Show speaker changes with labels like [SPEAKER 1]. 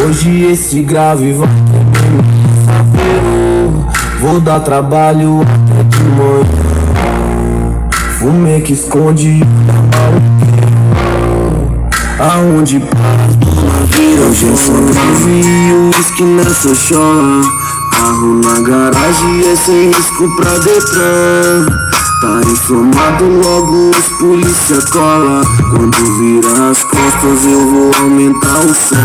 [SPEAKER 1] Hoje esse grave vai ter meu saber. Vou dar trabalho até de manhã. Fumê que esconde aonde para viram G109 e o uísque nessa chola. Carro na garagem é sem risco pra Detran. Tá informado, logo os polícia cola. Quando virar as costas eu vou aumentar o som.